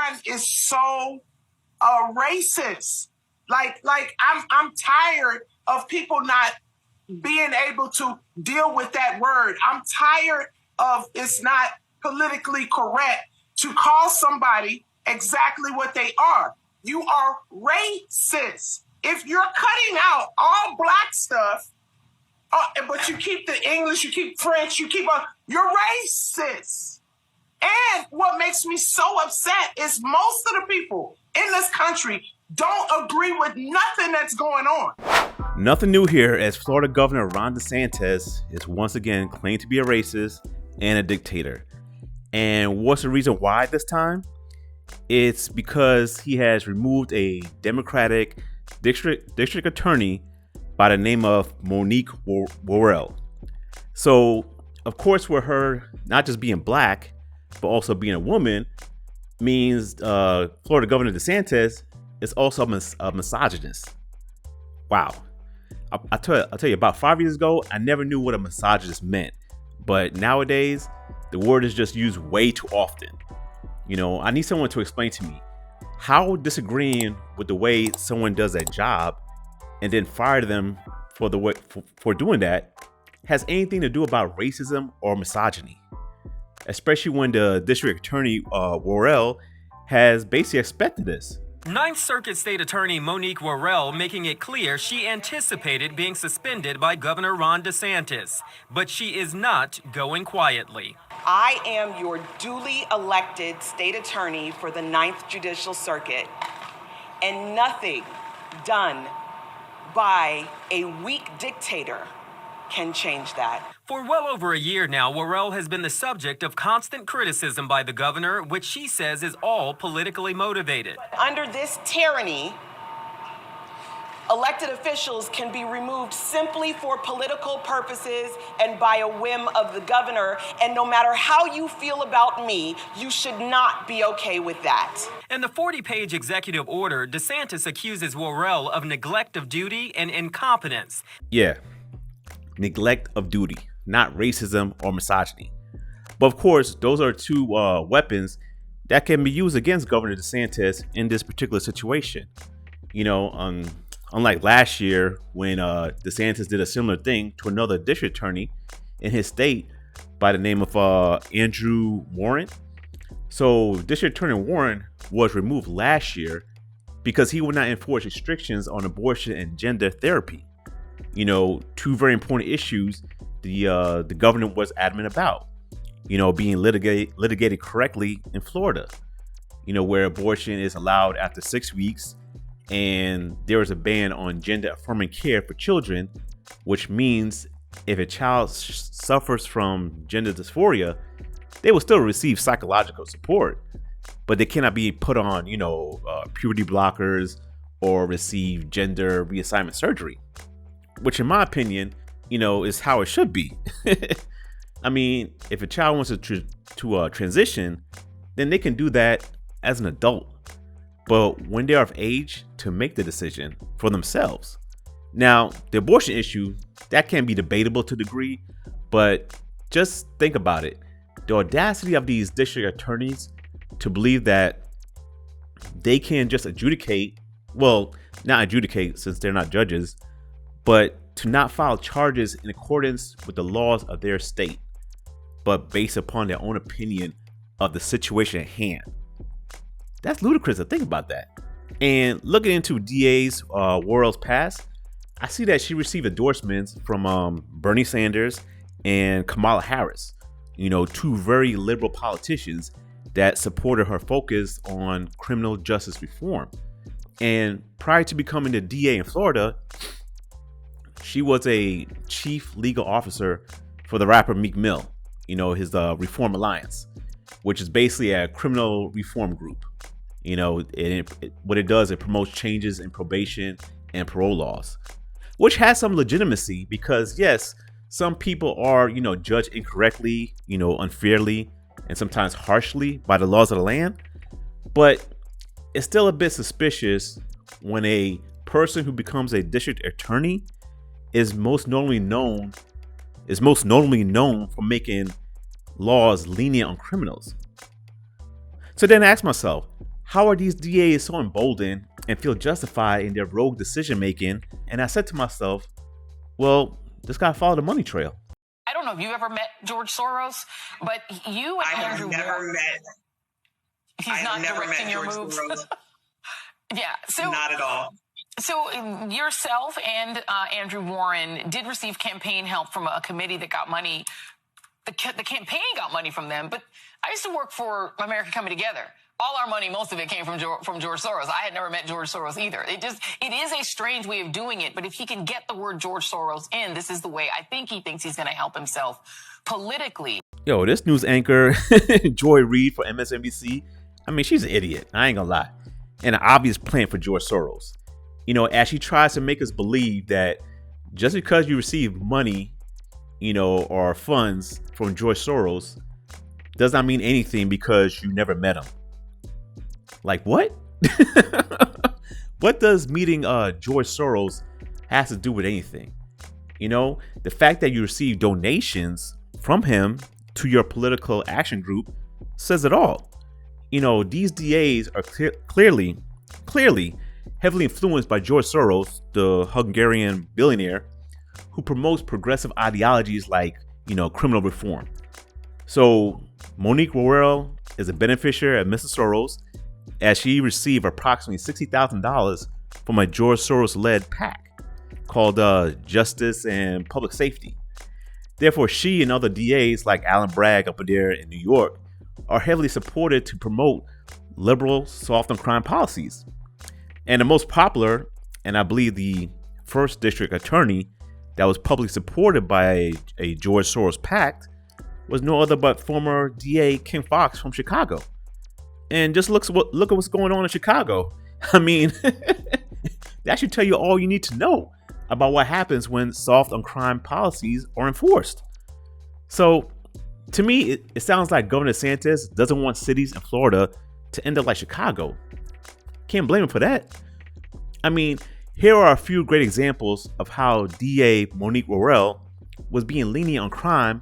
line is so racist. Like I'm tired of people not being able to deal with that word. I'm tired of it's not politically correct to call somebody exactly what they are. You are racist. If you're cutting out all black stuff, but you keep the English, you keep French, you're racist. And what makes me so upset is most of the people in this country don't agree with nothing that's going on. Nothing new here, as Florida Governor Ron DeSantis is once again claimed to be a racist and a dictator. And what's the reason why this time? It's because he has removed a Democratic district attorney by the name of Monique Worrell. So, of course, for her not just being black, but also being a woman, means Florida Governor DeSantis is also a misogynist. Wow. I'll tell you, about 5 years ago, I never knew what a misogynist meant. But nowadays, the word is just used way too often. You know, I need someone to explain to me how disagreeing with the way someone does that job and then fire them for doing that has anything to do about racism or misogyny. Especially when the district attorney, Worrell, has basically expected this. Ninth Circuit State Attorney Monique Worrell making it clear she anticipated being suspended by Governor Ron DeSantis, but she is not going quietly. I am your duly elected state attorney for the Ninth Judicial Circuit, and nothing done by a weak dictator can change that. For well over a year now, Worrell has been the subject of constant criticism by the governor, which she says is all politically motivated. Under this tyranny, elected officials can be removed simply for political purposes and by a whim of the governor. And no matter how you feel about me, you should not be okay with that. In the 40-page executive order, DeSantis accuses Worrell of neglect of duty and incompetence. Yeah, neglect of duty, not racism or misogyny. But of course, those are two weapons that can be used against Governor DeSantis in this particular situation. You know, unlike last year when DeSantis did a similar thing to another district attorney in his state by the name of Andrew Warren. So District Attorney Warren was removed last year because he would not enforce restrictions on abortion and gender therapy. You know, two very important issues the governor was adamant about, you know, being litigated correctly in Florida, you know, where abortion is allowed after 6 weeks and there is a ban on gender affirming care for children, which means if a child suffers from gender dysphoria, they will still receive psychological support, but they cannot be put on, you know, puberty blockers or receive gender reassignment surgery, which in my opinion, you know, is how it should be. I mean, if a child wants to transition, then they can do that as an adult. But when they're of age to make the decision for themselves. Now, the abortion issue, that can be debatable to a degree, but just think about it. The audacity of these district attorneys to believe that they can just adjudicate, well, not adjudicate since they're not judges, but to not file charges in accordance with the laws of their state, but based upon their own opinion of the situation at hand. That's ludicrous to think about that. And looking into DA's Worrell's past, I see that she received endorsements from Bernie Sanders and Kamala Harris, you know, two very liberal politicians that supported her focus on criminal justice reform. And prior to becoming the DA in Florida, she was a chief legal officer for the rapper Meek Mill, you know, his Reform Alliance, which is basically a criminal reform group. You know, what it does, it promotes changes in probation and parole laws, which has some legitimacy because, yes, some people are, you know, judged incorrectly, you know, unfairly, and sometimes harshly by the laws of the land. But it's still a bit suspicious when a person who becomes a district attorney is most notably known for making laws lenient on criminals. So then I ask myself, How are these DAs so emboldened and feel justified in their rogue decision making? And I said to myself, well, just gotta follow the money trail. I don't know if you ever met George Soros, but you and Andrew Warren. He's not directing your moves. Yeah, so not at all. So yourself and Andrew Warren did receive campaign help from a committee that got money. The campaign got money from them, but I used to work for America Coming Together. All our money, most of it came from George Soros. I had never met George Soros either. It is a strange way of doing it, but if he can get the word George Soros in, this is the way I think he thinks he's going to help himself politically. Yo, this news anchor, Joy Reid for MSNBC, I mean, she's an idiot. I ain't gonna lie. And an obvious plan for George Soros. You know, as she tries to make us believe that just because you receive money, you know, or funds from George Soros does not mean anything because you never met him. Like, what? What does meeting George Soros has to do with anything? You know, the fact that you receive donations from him to your political action group says it all. You know, these DAs are clearly heavily influenced by George Soros, the Hungarian billionaire who promotes progressive ideologies like, you know, criminal reform. So Monique Worrell is a beneficiary of Mr. Soros, as she received approximately $60,000 from a George Soros-led PAC called Justice and Public Safety. Therefore, she and other DAs like Alan Bragg up there in New York are heavily supported to promote liberal, soft on crime policies. And the most popular, and I believe the first district attorney that was publicly supported by a George Soros PAC was no other but former DA Kim Foxx from Chicago. And just look at what's going on in Chicago. I mean, that should tell you all you need to know about what happens when soft on crime policies are enforced. So, to me, it sounds like Governor DeSantis doesn't want cities in Florida to end up like Chicago. Can't blame him for that. I mean, here are a few great examples of how DA Monique Worrell was being lenient on crime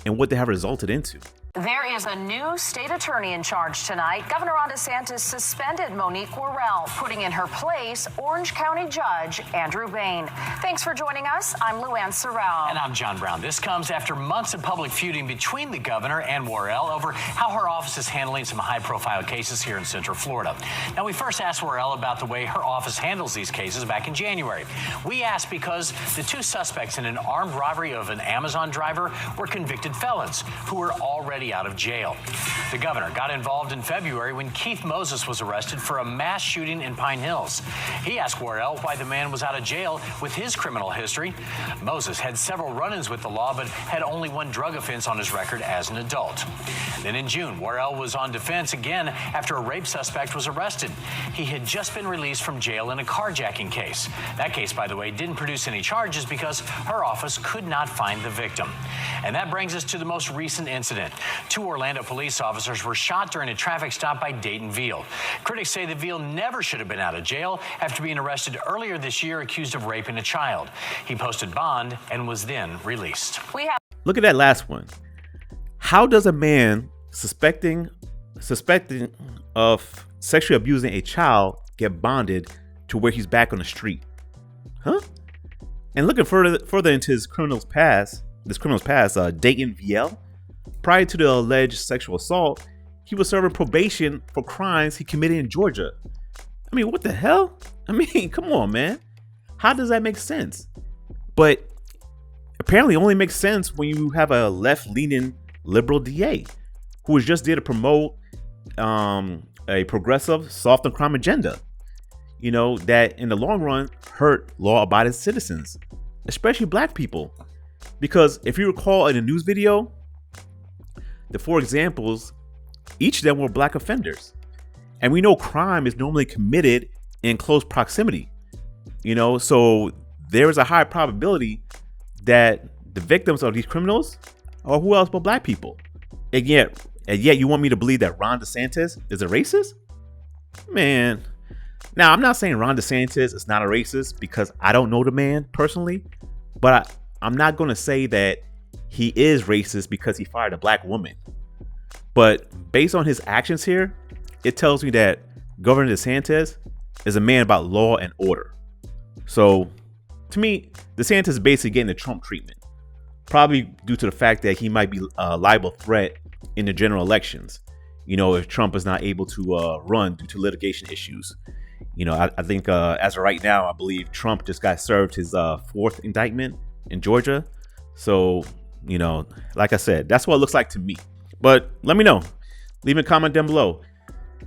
and what they have resulted into. There is a new state attorney in charge tonight. Governor Ron DeSantis suspended Monique Worrell, putting in her place Orange County Judge Andrew Bain. Thanks for joining us. I'm Luann Sorrell. And I'm John Brown. This comes after months of public feuding between the governor and Worrell over how her office is handling some high-profile cases here in Central Florida. Now, we first asked Worrell about the way her office handles these cases back in January. We asked because the two suspects in an armed robbery of an Amazon driver were convicted felons who were already out of jail. The governor got involved in February when Keith Moses was arrested for a mass shooting in Pine Hills. He asked Worrell why the man was out of jail with his criminal history. Moses had several run-ins with the law, but had only one drug offense on his record as an adult. Then in June, Worrell was on defense again after a rape suspect was arrested. He had just been released from jail in a carjacking case. That case, by the way, didn't produce any charges because her office could not find the victim. And that brings us to the most recent incident. Two Orlando police officers were shot during a traffic stop by Dayton Veal. Critics say that Veal never should have been out of jail after being arrested earlier this year accused of raping a child. He posted bond and was then released. Look at that last one. How does a man suspecting of sexually abusing a child get bonded to where he's back on the street? Huh? And looking further into his criminal's past, Dayton Veal, prior to the alleged sexual assault, he was serving probation for crimes he committed in Georgia. I mean, what the hell? I mean, come on, man. How does that make sense? But apparently it only makes sense when you have a left-leaning liberal DA who is just there to promote a progressive soft on crime agenda, you know, that in the long run hurt law-abiding citizens, especially black people. Because if you recall in a news video, the four examples, each of them were black offenders. And we know crime is normally committed in close proximity, you know, so there is a high probability that the victims of these criminals are who else but black people. And yet you want me to believe that Ron DeSantis is a racist? Man. Now, I'm not saying Ron DeSantis is not a racist because I don't know the man personally, but I'm not going to say that he is racist because he fired a black woman. But based on his actions here, it tells me that Governor DeSantis is a man about law and order. So, to me, DeSantis is basically getting the Trump treatment, probably due to the fact that he might be a liable threat in the general elections. If Trump is not able to run due to litigation issues. I think as of right now, I believe Trump just got served his fourth indictment in Georgia. So, like I said, that's what it looks like to me. But let me know. Leave a comment down below.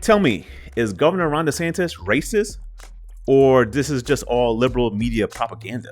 Tell me, is Governor Ron DeSantis racist? Or this is just all liberal media propaganda?